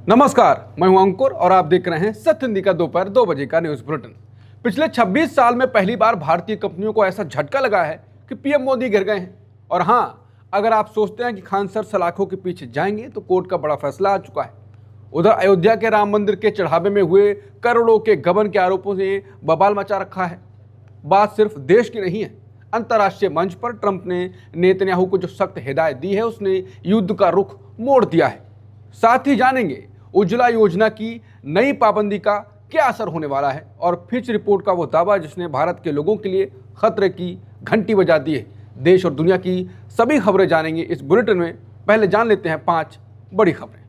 नमस्कार, मैं हूं अंकुर और आप देख रहे हैं सत्य हिंदी का दोपहर 2 बजे का न्यूज बुलेटिन। पिछले 26 साल में पहली बार भारतीय कंपनियों को ऐसा झटका लगा है कि पीएम मोदी गिर गए हैं। और हां, अगर आप सोचते हैं कि खान सर सलाखों के पीछे जाएंगे तो कोर्ट का बड़ा फैसला आ चुका है। उधर अयोध्या के राम मंदिर के चढ़ावे में हुए करोड़ों के गबन के आरोपों ने बवाल मचा रखा है। बात सिर्फ देश की नहीं है, अंतर्राष्ट्रीय मंच पर ट्रंप ने नेतन्याहू को जो सख्त हिदायत दी है उसने युद्ध का रुख मोड़ दिया है। साथ ही जानेंगे उज्ज्वला योजना की नई पाबंदी का क्या असर होने वाला है और फिच रिपोर्ट का वो दावा जिसने भारत के लोगों के लिए खतरे की घंटी बजा दी है। देश और दुनिया की सभी खबरें जानेंगे इस बुलेटिन में। पहले जान लेते हैं 5 बड़ी खबरें।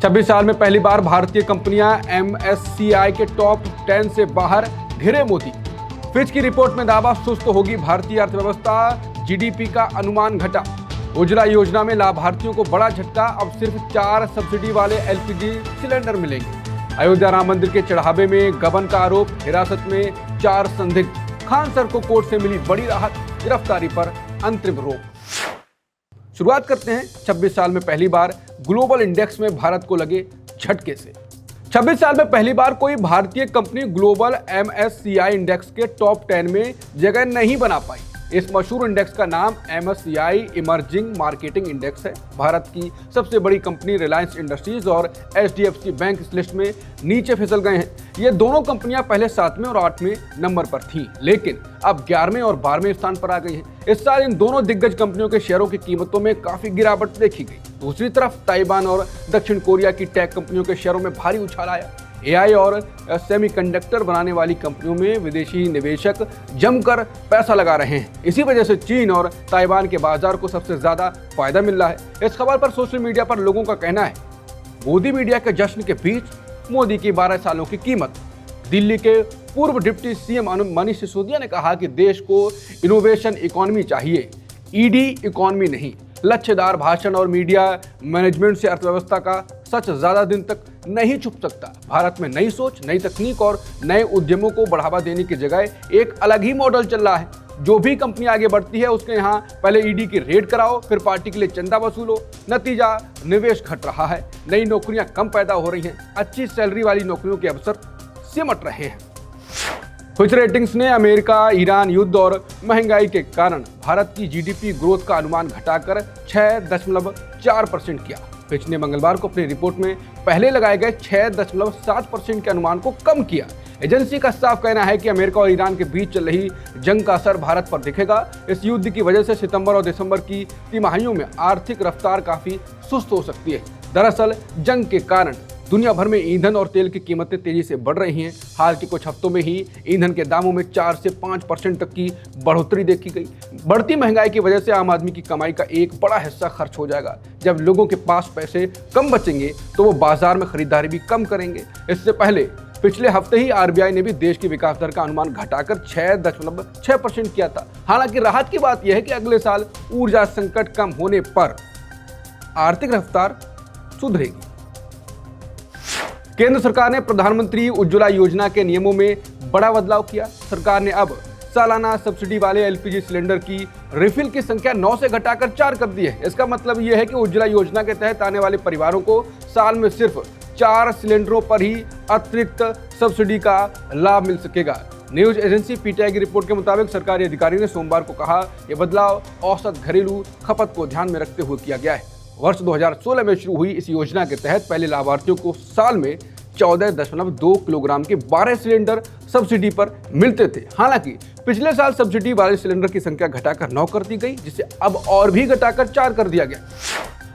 26 साल में पहली बार भारतीय कंपनियां MSCI के टॉप 10 से बाहर घिरे मोदी। फिच की रिपोर्ट में दावा सुस्त होगी भारतीय अर्थव्यवस्था, GDP का अनुमान घटा। उज्ज्वला योजना में लाभार्थियों को बड़ा झटका, अब सिर्फ 4 सब्सिडी वाले LPG सिलेंडर मिलेंगे। अयोध्या राम मंदिर के चढ़ावे में गबन का आरोप, हिरासत में 4 संदिग्ध। खान सर को कोर्ट से मिली बड़ी राहत, गिरफ्तारी पर अंतरिम रोक। शुरुआत करते हैं 26 साल में पहली बार ग्लोबल इंडेक्स में भारत को लगे झटके से। 26 साल में पहली बार कोई भारतीय कंपनी ग्लोबल MSCI इंडेक्स के टॉप 10 में जगह नहीं बना पाई। इस मशहूर इंडेक्स का नाम MSCI इमर्जिंग मार्केटिंग इंडेक्स है। भारत की सबसे बड़ी कंपनी रिलायंस इंडस्ट्रीज और HDFC बैंक इस लिस्ट में नीचे फिसल गए हैं। ये दोनों कंपनियां पहले 7वें और 8वें नंबर पर थीं, लेकिन अब 11वें और 12वें स्थान पर आ गई हैं। इस साल इन दोनों दिग्गज कंपनियों के शेयरों की कीमतों में काफी गिरावट देखी गई। दूसरी तरफ ताइवान और दक्षिण कोरिया की टेक कंपनियों के शेयरों में भारी उछाल आया। AI और सेमीकंडक्टर बनाने वाली कंपनियों में विदेशी निवेशक जमकर पैसा लगा रहे हैं। इसी वजह से चीन और ताइवान के बाजार को सबसे ज्यादा फायदा मिल रहा है। इस खबर पर सोशल मीडिया पर लोगों का कहना है, मोदी मीडिया के जश्न के बीच मोदी की 12 सालों की कीमत। दिल्ली के पूर्व डिप्टी CM मनीष सिसोदिया ने कहा कि देश को इनोवेशन इकोनॉमी चाहिए, ED इकोनॉमी नहीं। लच्छेदार भाषण और मीडिया मैनेजमेंट से अर्थव्यवस्था का सच ज्यादा दिन तक नहीं छुप सकता। भारत में नई सोच, नई तकनीक और नए उद्यमों को बढ़ावा देने की जगह एक अलग ही मॉडल चल रहा है। जो भी कंपनी आगे बढ़ती है उसके यहाँ पहले ED की रेड कराओ, फिर पार्टी के लिए चंदा वसूलो। नतीजा, निवेश घट रहा है, नई नौकरियां कम पैदा हो रही हैं, अच्छी सैलरी वाली नौकरियों के अवसर सिमट रहे हैं। फिच रेटिंग्स ने अमेरिका ईरान युद्ध और महंगाई के कारण भारत की GDP ग्रोथ का अनुमान घटाकर 6.4% किया। फिच ने मंगलवार को अपनी रिपोर्ट में पहले लगाए गए 6.7% के अनुमान को कम किया। एजेंसी का साफ कहना है कि अमेरिका और ईरान के बीच चल रही जंग का असर भारत पर दिखेगा। इस युद्ध की वजह से सितंबर और दिसंबर की तिमाहियों में आर्थिक रफ्तार काफी सुस्त हो सकती है। दरअसल जंग के कारण दुनिया भर में ईंधन और तेल की कीमतें तेजी से बढ़ रही हैं। हाल के कुछ हफ्तों में ही ईंधन के दामों में 4 से 5% तक की बढ़ोतरी देखी गई। बढ़ती महंगाई की वजह से आम आदमी की कमाई का एक बड़ा हिस्सा खर्च हो जाएगा। जब लोगों के पास पैसे कम बचेंगे तो वो बाजार में खरीदारी भी कम करेंगे। इससे पहले पिछले हफ्ते ही RBI ने भी देश की विकास दर का अनुमान घटाकर 6.6% किया था। हालांकि राहत की बात यह है कि अगले साल ऊर्जा संकट कम होने पर आर्थिक रफ्तार सुधरेगी। केंद्र सरकार ने प्रधानमंत्री उज्ज्वला योजना के नियमों में बड़ा बदलाव किया। सरकार ने अब सालाना सब्सिडी वाले LPG सिलेंडर की रिफिल की संख्या 9 से घटाकर 4 कर दी है। इसका मतलब यह है कि उज्ज्वला योजना के तहत आने वाले परिवारों को साल में सिर्फ 4 सिलेंडरों पर ही अतिरिक्त सब्सिडी का लाभ मिल सकेगा। न्यूज एजेंसी PTI की रिपोर्ट के मुताबिक सरकारी अधिकारी ने सोमवार को कहा, यह बदलाव औसत घरेलू खपत को ध्यान में रखते हुए किया गया है। वर्ष 2016 में शुरू हुई इस योजना के तहत पहले लाभार्थियों को साल में 14.2 किलोग्राम के 12 सिलेंडर सब्सिडी पर मिलते थे। हालांकि पिछले साल सब्सिडी वाले सिलेंडर की संख्या घटाकर 9 कर दी गई, जिसे अब और भी घटाकर 4 कर दिया गया।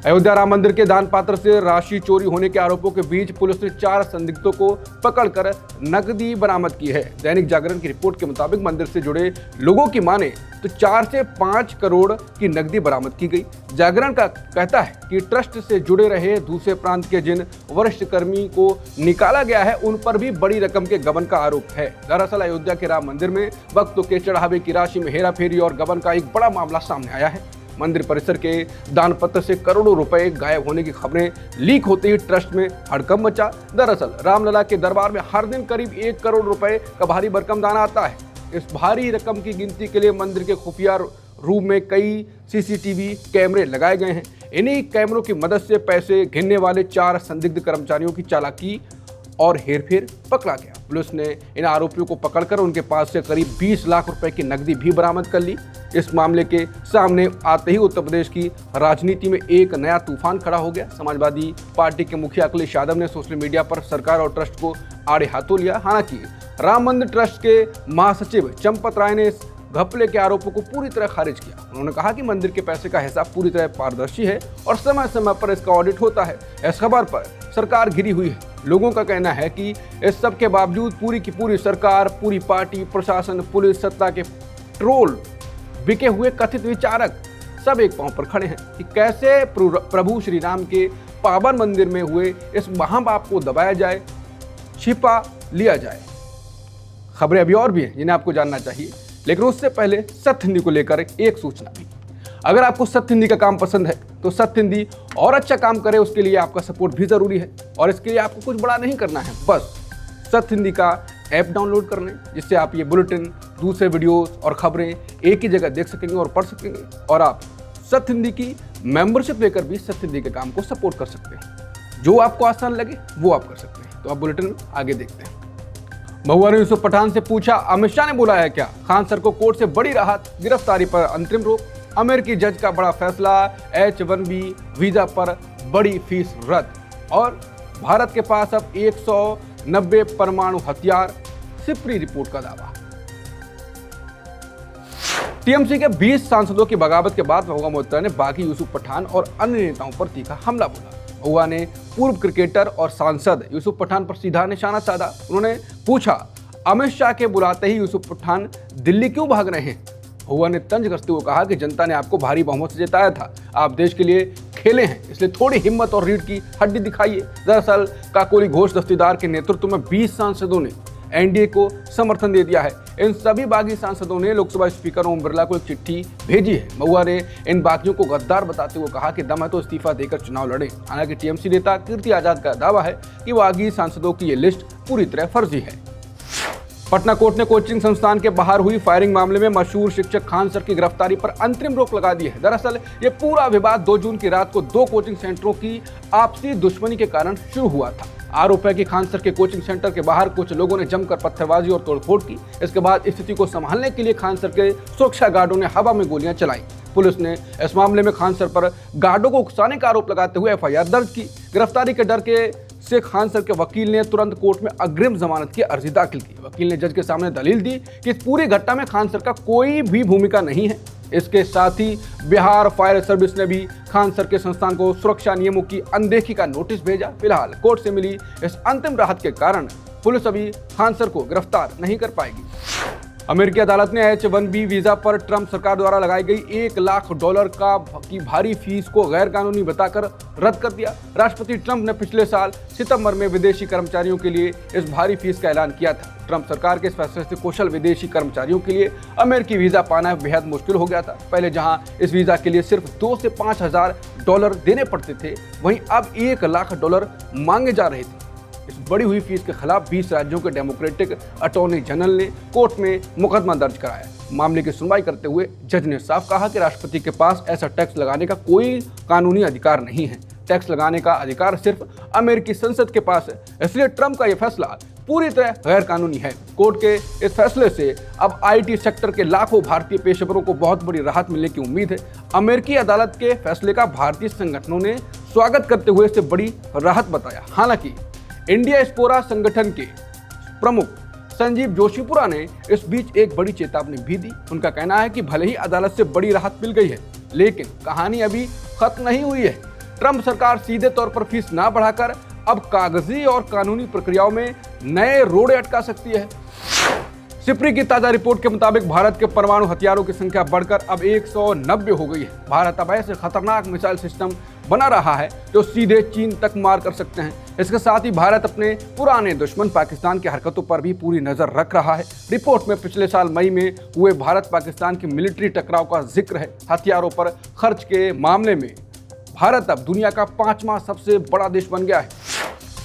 अयोध्या राम मंदिर के दान पात्र से राशि चोरी होने के आरोपों के बीच पुलिस ने 4 संदिग्धों को पकड़कर नकदी बरामद की है। दैनिक जागरण की रिपोर्ट के मुताबिक मंदिर से जुड़े लोगों की माने तो 4 से 5 करोड़ की नकदी बरामद की गई। जागरण का कहता है कि ट्रस्ट से जुड़े रहे दूसरे प्रांत के जिन वरिष्ठ कर्मी को निकाला गया है उन पर भी बड़ी रकम के गबन का आरोप है। दरअसल अयोध्या के राम मंदिर में भक्तों के चढ़ावे की राशि में हेराफेरी और गबन का एक बड़ा मामला सामने आया है। मंदिर परिसर के दान पत्र से करोड़ों रुपए गायब होने की खबरें लीक होते ही ट्रस्ट में हड़कंप मचा। दरअसल रामलला के दरबार में हर दिन करीब 1 करोड़ रुपए का भारी भरकम दान आता है। इस भारी रकम की गिनती के लिए मंदिर के खुफिया रूम में कई सीसीटीवी कैमरे लगाए गए हैं। इन्हीं कैमरों की मदद से पैसे गिनने वाले 4 संदिग्ध कर्मचारियों की चालाकी और हेरफेर पकड़ा गया। पुलिस ने इन आरोपियों को पकड़कर उनके पास से करीब 20 लाख रुपए की नकदी भी बरामद कर ली। इस मामले के सामने आते ही उत्तर प्रदेश की राजनीति में एक नया तूफान खड़ा हो गया। समाजवादी पार्टी के मुखिया अखिलेश यादव ने सोशल मीडिया पर सरकार और ट्रस्ट को आड़े हाथों लिया। हालांकि राम मंदिर ट्रस्ट के महासचिव चंपत राय ने इस घपले के आरोपों को पूरी तरह खारिज किया। उन्होंने कहा कि मंदिर के पैसे का हिसाब पूरी तरह पारदर्शी है और समय समय पर इसका ऑडिट होता है। इस खबर पर सरकार घिरी हुई है। लोगों का कहना है कि इस सब के बावजूद पूरी की पूरी सरकार, पूरी पार्टी, प्रशासन, पुलिस, सत्ता के ट्रोल, बिके हुए कथित विचारक सब एक पांव पर खड़े हैं कि कैसे प्रभु श्री राम के पावन मंदिर में हुए इस महापाप को दबाया जाए, छिपा लिया जाए। खबरें अभी और भी हैं जिन्हें आपको जानना चाहिए, लेकिन उससे पहले सत्य हिंदी को लेकर एक सूचना भी। अगर आपको सत्य हिंदी का काम पसंद है तो सत्य हिंदी और अच्छा काम करे, उसके लिए आपका सपोर्ट भी जरूरी है। और इसके लिए आपको कुछ बड़ा नहीं करना है, बस सत्य हिंदी का ऐप डाउनलोड कर लें, जिससे आप ये बुलेटिन, दूसरे वीडियोस और खबरें एक ही जगह देख सकेंगे और पढ़ सकेंगे। और आप सत्य हिंदी की मेंबरशिप लेकर भी सत्य हिंदी के काम को सपोर्ट कर सकते हैं। जो आपको आसान लगे वो आप कर सकते हैं। तो आप बुलेटिन में आगे देखते हैं। महुआ ने यूसुफ पठान से पूछा, अमित शाह ने बुलाया क्या? खान सर को कोर्ट से बड़ी राहत, गिरफ्तारी पर अंतरिम रोक। अमेरिकी जज का बड़ा फैसला, H-1B वीजा पर बड़ी फीस रद्द। और भारत के पास अब 190 परमाणु हथियार, सिप्री रिपोर्ट का दावा। टीएमसी के 20 सांसदों की बगावत के बाद महुआ मोइत्रा ने बागी यूसुफ पठान और अन्य नेताओं पर तीखा हमला बोला। महुआ ने पूर्व क्रिकेटर और सांसद यूसुफ पठान पर सीधा निशाना साधा। उन्होंने पूछा, अमित शाह के बुलाते ही यूसुफ पठान दिल्ली क्यों भाग रहे हैं? महुआ ने तंज कसते हुए कहा कि जनता ने आपको भारी बहुमत से जिताया था, आप देश के लिए खेले हैं, इसलिए थोड़ी हिम्मत और रीढ़ की हड्डी दिखाइए। दरअसल काकोली घोष दस्तीदार के नेतृत्व में 20 सांसदों ने एनडीए को समर्थन दे दिया है। इन सभी बागी सांसदों ने लोकसभा स्पीकर ओम बिरला को एक चिट्ठी भेजी है। महुआ ने इन बागियों को गद्दार बताते हुए कहा कि दम है तो इस्तीफा देकर चुनाव लड़े। हालांकि टीएमसी नेता कीर्ति आजाद का दावा है कि बागी सांसदों की ये लिस्ट पूरी तरह फर्जी है। पटना कोर्ट ने कोचिंग संस्थान के बाहर हुई फायरिंग मामले में मशहूर शिक्षक खान सर की गिरफ्तारी पर अंतरिम रोक लगा दी है। दरअसल ये पूरा विवाद 2 जून की रात को 2 कोचिंग सेंटरों की आपसी दुश्मनी के कारण शुरू हुआ था। आरोप है कि खान सर के कोचिंग सेंटर के बाहर कुछ लोगों ने जमकर पत्थरबाजी और तोड़फोड़ की। इसके बाद स्थिति को संभालने के लिए खान सर के सुरक्षा गार्डों ने हवा में गोलियां चलाई। पुलिस ने इस मामले में खान सर पर गार्डों को उकसाने का आरोप लगाते हुए एफआईआर दर्ज की। गिरफ्तारी के डर से खान सर के वकील ने तुरंत कोर्ट में अग्रिम जमानत की अर्जी दाखिल की। वकील ने जज के सामने दलील दी कि इस पूरी घटना में खान सर का कोई भी भूमिका नहीं है। इसके साथ ही बिहार फायर सर्विस ने भी खान सर के संस्थान को सुरक्षा नियमों की अनदेखी का नोटिस भेजा। फिलहाल कोर्ट से मिली इस अंतिम राहत के कारण पुलिस अभी खान सर को गिरफ्तार नहीं कर पाएगी। अमेरिकी अदालत ने H-1B वीजा पर ट्रंप सरकार द्वारा लगाई गई $1 लाख की भारी फीस को गैर कानूनी बताकर रद्द कर दिया। राष्ट्रपति ट्रंप ने पिछले साल सितंबर में विदेशी कर्मचारियों के लिए इस भारी फीस का ऐलान किया था। ट्रंप सरकार के इस फैसले से कुशल विदेशी कर्मचारियों के लिए अमेरिकी वीजा पाना बेहद मुश्किल हो गया था। पहले जहां इस वीजा के लिए सिर्फ $2 से $5,000 देने पड़ते थे, वहीं अब $1 लाख मांगे जा रहे थे। इस बढ़ी हुई फीस के खिलाफ 20 राज्यों के डेमोक्रेटिक अटॉर्नी जनरल ने कोर्ट में मुकदमा दर्ज कराया। मामले की सुनवाई करते हुए जज ने साफ कहा कि राष्ट्रपति के पास ऐसा टैक्स लगाने का कोई कानूनी अधिकार नहीं है। टैक्स लगाने का अधिकार सिर्फ अमेरिकी संसद के पास है, इसलिए ट्रंप का यह फैसला पूरी तरह गैर कानूनी है। कोर्ट के इस फैसले से अब आईटी सेक्टर के लाखों भारतीय पेशेवरों को बहुत बड़ी राहत मिलने की उम्मीद है। अमेरिकी अदालत के फैसले का भारतीय संगठनों ने स्वागत करते हुए इसे बड़ी राहत बताया। हालांकि इंडिया स्पोरा संगठन के प्रमुख संजीव जोशीपुरा ने इस बीच एक बड़ी चेतावनी भी दी। उनका कहना है कि भले ही अदालत से बड़ी राहत मिल गई है, लेकिन कहानी अभी खत्म नहीं हुई है। ट्रंप सरकार सीधे तौर पर फीस ना बढ़ाकर अब कागजी और कानूनी प्रक्रियाओं में नए रोड़े अटका सकती है। सिप्री की ताजा रिपोर्ट के मुताबिक भारत के परमाणु हथियारों की संख्या बढ़कर अब 190 हो गई है। भारत अब ऐसे खतरनाक मिसाइल सिस्टम बना रहा है जो सीधे चीन तक मार कर सकते हैं। इसके साथ ही भारत अपने पुराने दुश्मन पाकिस्तान की हरकतों पर भी पूरी नजर रख रहा है। रिपोर्ट में पिछले साल मई में हुए भारत पाकिस्तान की मिलिट्री टकराव का जिक्र है। हथियारों पर खर्च के मामले में भारत अब दुनिया का 5वां सबसे बड़ा देश बन गया है।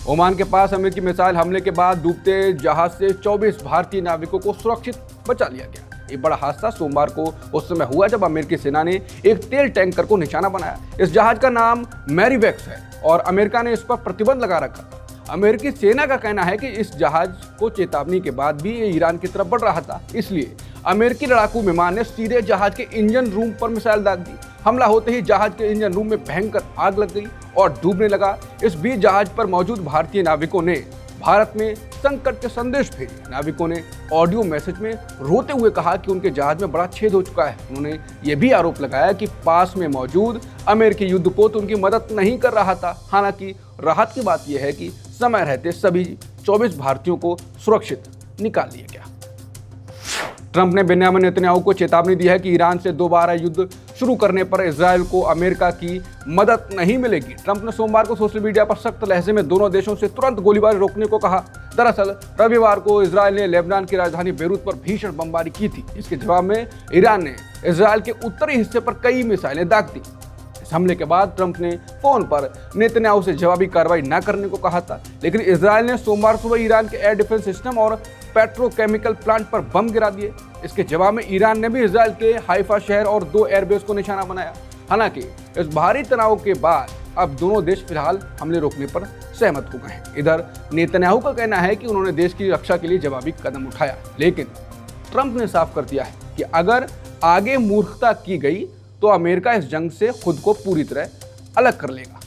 ओमान के पास अमेरिकी मिसाइल हमले के बाद डूबते जहाज से 24 भारतीय नाविकों को सुरक्षित बचा लिया गया। एक बड़ा हादसा सोमवार को उस समय हुआ जब अमेरिकी सेना ने एक तेल टैंकर को निशाना बनाया। इस जहाज का नाम मैरीवेक्स है और अमेरिका ने इस पर प्रतिबंध लगा रखा। अमेरिकी सेना का कहना है कि इस जहाज को चेतावनी के बाद भी ये ईरान की तरफ बढ़ रहा था, इसलिए अमेरिकी लड़ाकू विमान ने सीधे जहाज के इंजन रूम पर मिसाइल दाग दी। हमला होते ही जहाज के इंजन रूम में भयंकर आग लग गई और डूबने लगा। इस बीच जहाज पर मौजूद भारतीय नाविकों ने भारत में संकट के संदेश भेजे। नाविकों ने ऑडियो मैसेज में रोते हुए कहा कि उनके जहाज में बड़ा छेद हो चुका है। उन्होंने ये भी आरोप लगाया कि पास में मौजूद अमेरिकी युद्धपोत उनकी मदद नहीं कर रहा था। हालांकि राहत की बात यह है कि समय रहते सभी 24 भारतीयों को सुरक्षित निकाल लिया गया। ट्रंप ने बेन्यामिन नेतन्याहू को चेतावनी दी है कि ईरान से दोबारा युद्ध शुरू करने पर इजरायल को अमेरिका की मदद नहीं मिलेगी। ट्रंप ने सोमवार को सोशल मीडिया पर सख्त लहजे में दोनों देशों से तुरंत गोलीबारी रोकने को कहा। दरअसल रविवार को इजरायल ने लेबनान की राजधानी बेरूत पर भीषण बमबारी की थी। इसके जवाब में ईरान ने इजरायल के उत्तरी हिस्से पर कई मिसाइलें दाग दी। इस हमले के बाद ट्रंप ने फोन पर नेतन्याहू से जवाबी कार्रवाई न करने को कहा था, लेकिन इजरायल ने सोमवार सुबह ईरान के एयर डिफेंस सिस्टम और पेट्रोकेमिकल प्लांट पर बम गिरा दिए। इसके जवाब में ईरान ने भी इजरायल के हाइफा शहर और 2 एयरबेस को निशाना बनाया। हालांकि इस भारी तनाव के बाद अब दोनों देश फिलहाल हमले रोकने पर सहमत हो गए हैं। इधर नेतन्याहू का कहना है कि उन्होंने देश की रक्षा के लिए जवाबी कदम उठाया, लेकिन ट्रंप ने साफ कर दिया है कि अगर आगे मूर्खता की गई तो अमेरिका इस जंग से खुद को पूरी तरह अलग कर लेगा।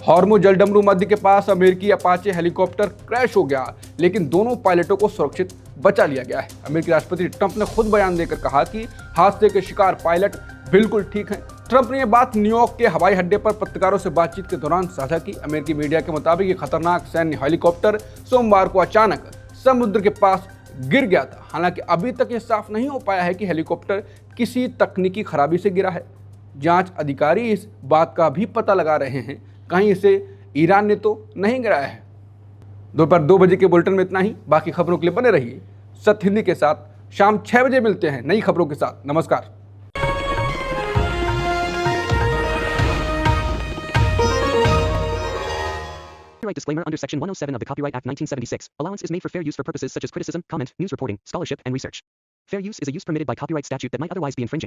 हॉर्मुज जलडमरू मध्य के पास अमेरिकी अपाचे हेलीकॉप्टर क्रैश हो गया, लेकिन दोनों पायलटों को सुरक्षित बचा लिया गया है। अमेरिकी राष्ट्रपति ट्रंप ने खुद बयान देकर कहा कि हादसे के शिकार पायलट बिल्कुल ठीक हैं। ट्रंप ने यह बात न्यूयॉर्क के हवाई अड्डे पर पत्रकारों से बातचीत के दौरान साझा की। अमेरिकी मीडिया के मुताबिक ये खतरनाक सैन्य हेलीकॉप्टर सोमवार को अचानक समुद्र के पास गिर गया था। हालांकि अभी तक ये साफ नहीं हो पाया है कि हेलीकॉप्टर किसी तकनीकी खराबी से गिरा है। जांच अधिकारी इस बात का भी पता लगा रहे हैं कहीं इसे ईरान ने तो नहीं गिराया है। दोपहर 2 बजे के बुलेटिन में इतना ही। बाकी खबरों के लिए बने रहिए सत्य हिंदी के साथ। शाम 6 बजे मिलते हैं नई खबरों के साथ। नमस्कार। Copyright disclaimer under Section 107 of the Copyright Act 1976. Allowance is made for fair use for purposes such as criticism, comment, news reporting, scholarship, and research. Fair use is a use permitted by copyright statute that might otherwise be infringing.